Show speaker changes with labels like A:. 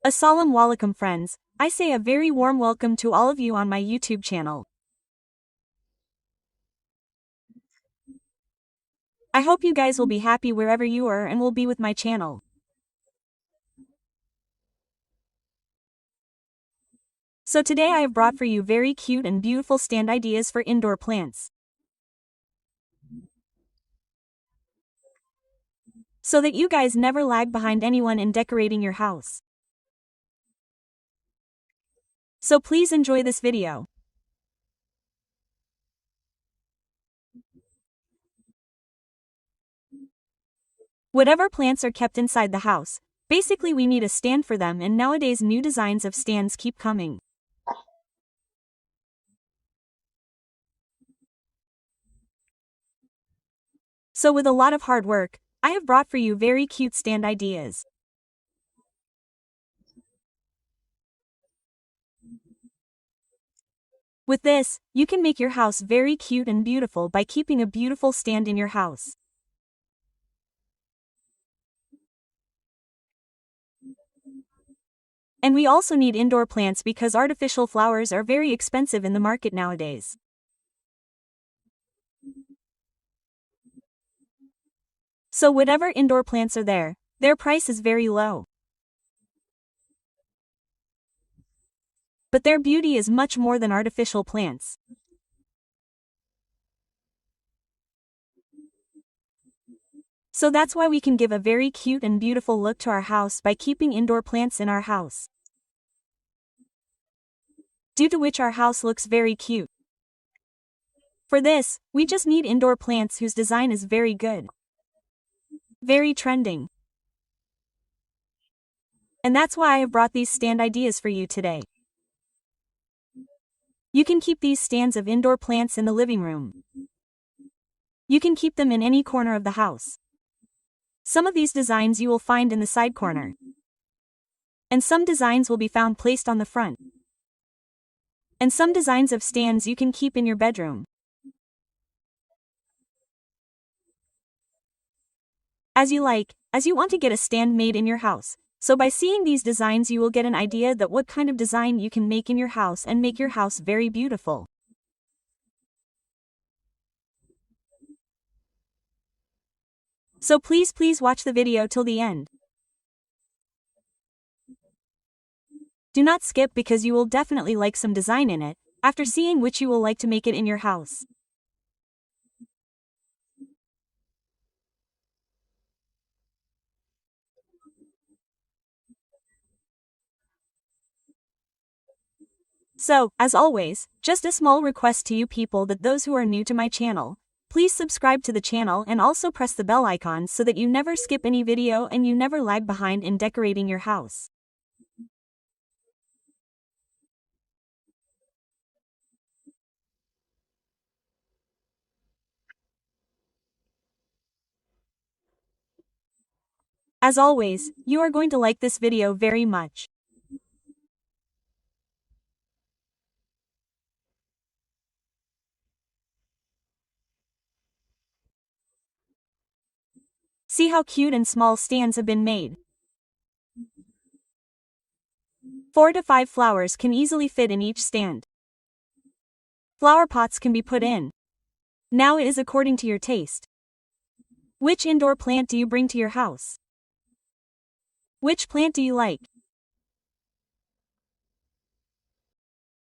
A: Assalamu alaikum friends, I say a very warm welcome to all of you on my YouTube channel. I hope you guys will be happy wherever you are and will be with my channel. So today I have brought for you very cute and beautiful stand ideas for indoor plants, so that you guys never lag behind anyone in decorating your house. So please enjoy this video. Whatever plants are kept inside the house, basically we need a stand for them, and nowadays new designs of stands keep coming. So with a lot of hard work, I have brought for you very cute stand ideas. With this, you can make your house very cute and beautiful by keeping a beautiful stand in your house. And we also need indoor plants because artificial flowers are very expensive in the market nowadays. So whatever indoor plants are there, their price is very low. But their beauty is much more than artificial plants. So that's why we can give a very cute and beautiful look to our house by keeping indoor plants in our house, due to which our house looks very cute. For this, we just need indoor plants whose design is very good, very trending. And that's why I have brought these stand ideas for you today. You can keep these stands of indoor plants in the living room. You can keep them in any corner of the house. Some of these designs you will find in the side corner, and some designs will be found placed on the front. And some designs of stands you can keep in your bedroom. As you like, as you want to get a stand made in your house. So by seeing these designs you will get an idea that what kind of design you can make in your house and make your house very beautiful. So please watch the video till the end. Do not skip because you will definitely like some design in it, after seeing which you will like to make it in your house. So, as always, just a small request to you people that those who are new to my channel, please subscribe to the channel and also press the bell icon so that you never skip any video and you never lag behind in decorating your house. As always, you are going to like this video very much. See how cute and small stands have been made. 4 to 5 flowers can easily fit in each stand. Flower pots can be put in. Now it is according to your taste. Which indoor plant do you bring to your house? Which plant do you like?